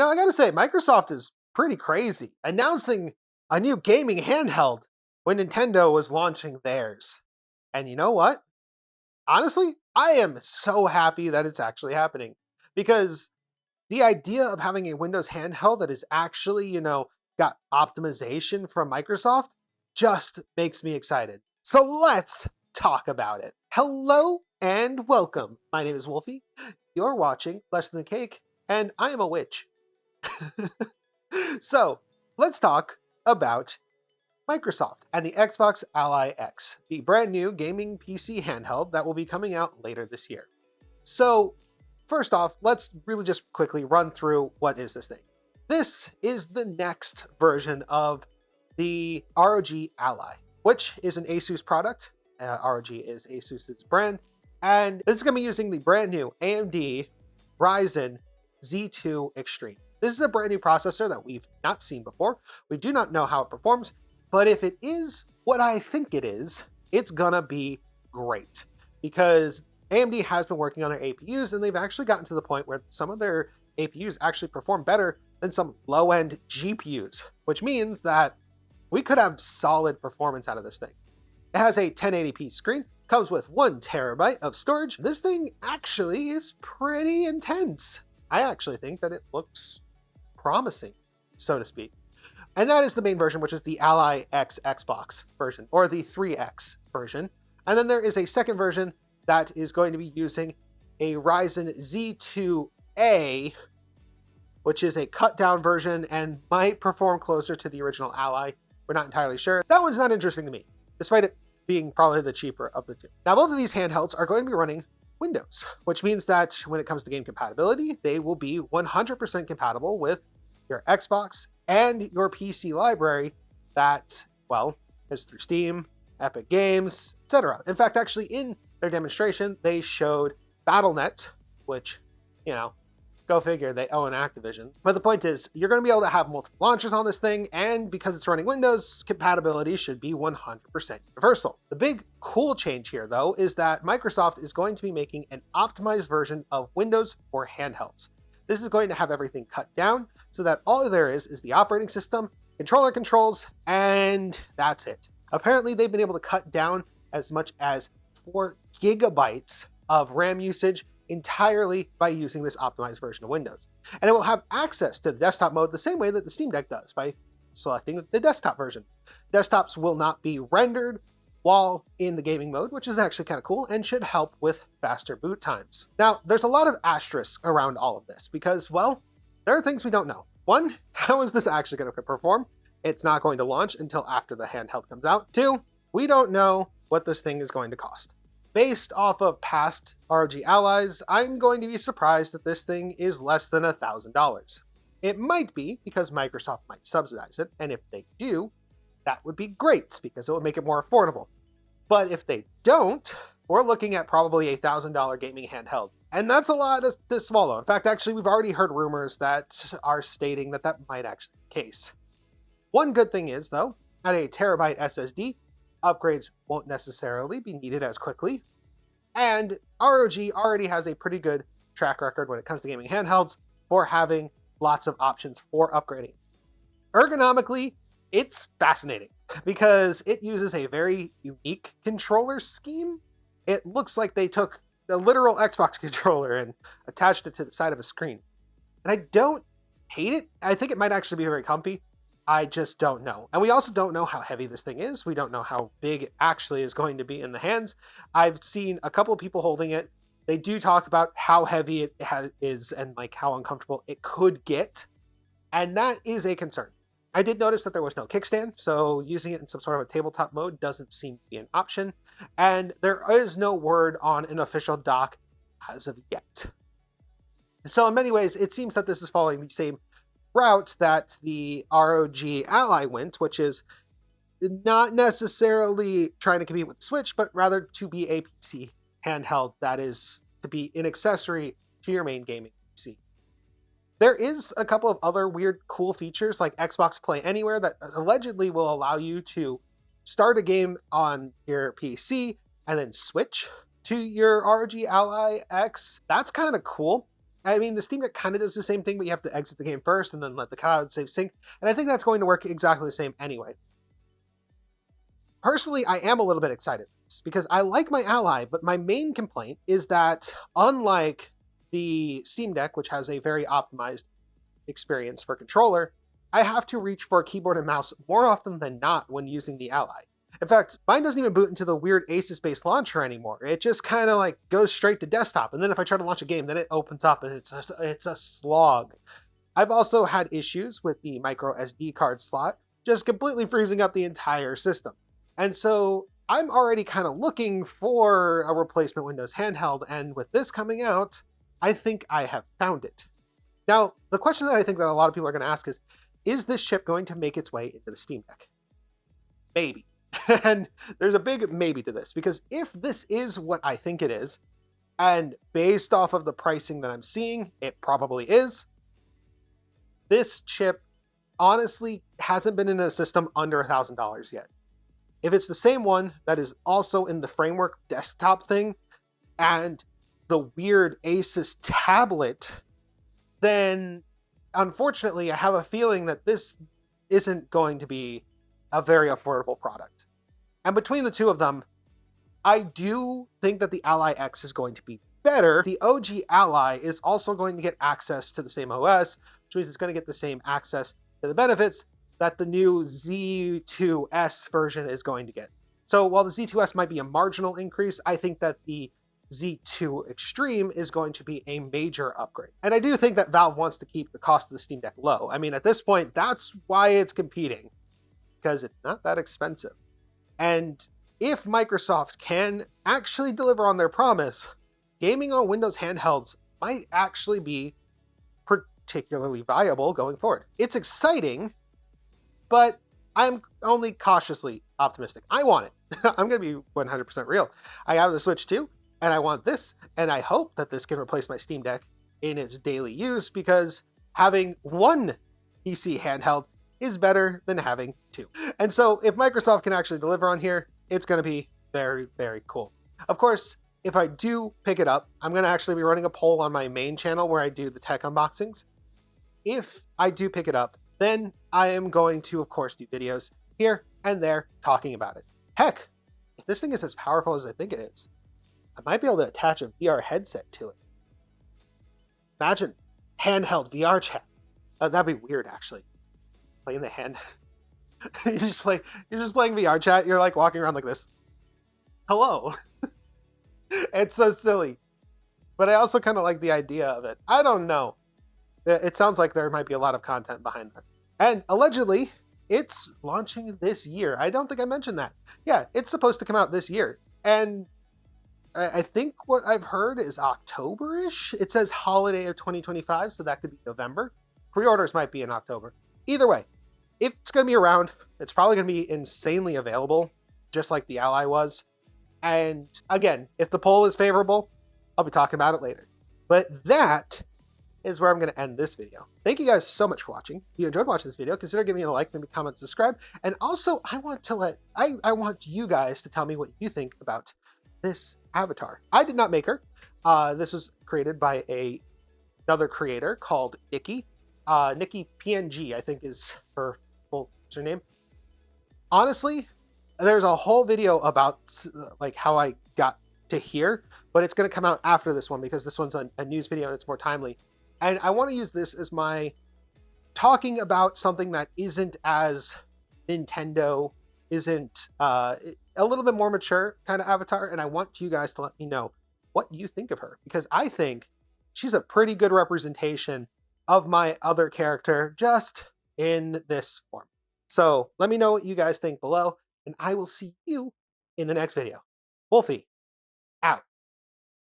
I gotta say, Microsoft is pretty crazy, announcing a new gaming handheld when Nintendo was launching theirs. And you know what? Honestly, I am so happy that it's actually happening because the idea of having a Windows handheld that is actually, got optimization from Microsoft just makes me excited. So let's talk about it. Hello and welcome. My name is Wolfy. You're watching Less Than the Cake, and I am a witch. So let's talk about Microsoft and the Xbox Ally X, the brand new gaming PC handheld that will be coming out later this year. So, first off, let's really just quickly run through what is this thing. This is the next version of the ROG Ally, which is an Asus product. ROG is Asus's brand, and this is going to be using the brand new AMD Ryzen Z2 Extreme. This is a brand new processor that we've not seen before. We do not know how it performs, but if it is what I think it is, it's gonna be great because AMD has been working on their APUs and they've actually gotten to the point where some of their APUs actually perform better than some low-end GPUs, which means that we could have solid performance out of this thing. It has a 1080p screen, comes with 1 terabyte of storage. This thing actually is pretty intense. I actually think that it looks promising, so to speak. And that is the main version, which is the Ally X Xbox version, or the 3X version. And then there is a second version that is going to be using a Ryzen Z2A, which is a cut down version and might perform closer to the original Ally. We're not entirely sure. That one's not interesting to me, despite it being probably the cheaper of the two. Now, both of these handhelds are going to be running Windows, which means that when it comes to game compatibility, they will be 100% compatible with your Xbox and your PC library that, well, is through Steam, Epic Games, etc. In fact, actually in their demonstration, they showed BattleNet, which, go figure, they own Activision. But the point is, you're going to be able to have multiple launchers on this thing, and because it's running Windows, compatibility should be 100% universal. The big cool change here, though, is that Microsoft is going to be making an optimized version of Windows for handhelds. This is going to have everything cut down so that all there is the operating system, controller controls, and that's it. Apparently, they've been able to cut down as much as 4 gigabytes of RAM usage entirely by using this optimized version of Windows. And it will have access to the desktop mode the same way that the Steam Deck does by selecting the desktop version. Desktops will not be rendered while in the gaming mode, which is actually kind of cool and should help with faster boot times. Now, there's a lot of asterisks around all of this because, well, there are things we don't know. One, how is this actually going to perform? It's not going to launch until after the handheld comes out. 2, we don't know what this thing is going to cost. Based off of past ROG Allies, I'm going to be surprised that this thing is less than $1,000. It might be because Microsoft might subsidize it, and if they do, that would be great because it would make it more affordable. But if they don't, we're looking at probably a $1,000 gaming handheld. And that's a lot to swallow. In fact, actually, we've already heard rumors that are stating that that might actually be the case. One good thing is, though, at a terabyte SSD, upgrades won't necessarily be needed as quickly. And ROG already has a pretty good track record when it comes to gaming handhelds for having lots of options for upgrading. Ergonomically, it's fascinating because it uses a very unique controller scheme. It looks like they took the literal Xbox controller and attached it to the side of a screen. And I don't hate it. I think it might actually be very comfy. I just don't know. And we also don't know how heavy this thing is. We don't know how big it actually is going to be in the hands. I've seen a couple of people holding it. They do talk about how heavy it is and like how uncomfortable it could get. And that is a concern. I did notice that there was no kickstand, so using it in some sort of a tabletop mode doesn't seem to be an option. And there is no word on an official dock as of yet. So in many ways, it seems that this is following the same route that the ROG Ally went, which is not necessarily trying to compete with the Switch, but rather to be a PC handheld that is to be an accessory to your main gaming PC. There is a couple of other weird, cool features like Xbox Play Anywhere that allegedly will allow you to start a game on your PC and then switch to your ROG Ally X. That's kind of cool. I mean, the Steam Deck kind of does the same thing, but you have to exit the game first and then let the cloud save sync. And I think that's going to work exactly the same anyway. Personally, I am a little bit excited because I like my Ally, but my main complaint is that unlike the Steam Deck, which has a very optimized experience for controller, I have to reach for a keyboard and mouse more often than not when using the Ally. In fact, mine doesn't even boot into the weird Asus-based launcher anymore. It just kind of like goes straight to desktop. And then if I try to launch a game, then it opens up and it's a slog. I've also had issues with the micro SD card slot, just completely freezing up the entire system. And so I'm already kind of looking for a replacement Windows handheld. And with this coming out, I think I have found it. Now, the question that I think that a lot of people are going to ask is this chip going to make its way into the Steam Deck? Maybe. And there's a big maybe to this, because if this is what I think it is, and based off of the pricing that I'm seeing, it probably is, this chip honestly hasn't been in a system under $1,000 yet. If it's the same one that is also in the framework desktop thing and the weird Asus tablet, then unfortunately, I have a feeling that this isn't going to be a very affordable product. And between the two of them, I do think that the Ally X is going to be better. The OG Ally is also going to get access to the same OS, which means it's going to get the same access to the benefits that the new Z2S version is going to get. So while the Z2S might be a marginal increase, I think that the Z2 Extreme is going to be a major upgrade. And I do think that Valve wants to keep the cost of the Steam Deck low. I mean, at this point, that's why it's competing, because it's not that expensive. And if Microsoft can actually deliver on their promise, gaming on Windows handhelds might actually be particularly viable going forward. It's exciting, but I'm only cautiously optimistic. I want it. I'm going to be 100% real. I have the Switch 2, and I want this, and I hope that this can replace my Steam Deck in its daily use, because having one PC handheld is better than having two. And so if Microsoft can actually deliver on here, it's going to be very, very cool. Of course, if I do pick it up, I'm going to actually be running a poll on my main channel where I do the tech unboxings. If I do pick it up, then I am going to, of course, do videos here and there talking about it. Heck, if this thing is as powerful as I think it is, I might be able to attach a VR headset to it. Imagine handheld VR chat. That'd be weird, actually. Playing the hand. You're just playing VR chat. You're like walking around like this. Hello. It's so silly. But I also kind of like the idea of it. I don't know. It sounds like there might be a lot of content behind that. And allegedly, it's launching this year. I don't think I mentioned that. Yeah, it's supposed to come out this year. And I think what I've heard is October-ish. It says holiday of 2025, so that could be November. Pre-orders might be in October. Either way, it's going to be around. It's probably going to be insanely available, just like the Ally was. And again, if the poll is favorable, I'll be talking about it later. But that is where I'm going to end this video. Thank you guys so much for watching. If you enjoyed watching this video, consider giving it a like, maybe comment, subscribe. And also, I want you guys to tell me what you think about this avatar. I did not make her. This was created by another creator called Nikki. Nikki PNG, I think is her full name. Honestly, there's a whole video about like how I got to here, but it's going to come out after this one because this one's a news video and it's more timely. And I want to use this as my talking about something that isn't as Nintendo, isn't a little bit more mature kind of avatar. And I want you guys to let me know what you think of her, because I think she's a pretty good representation of my other character just in this form. So let me know what you guys think below, and I will see you in the next video. Wolfy.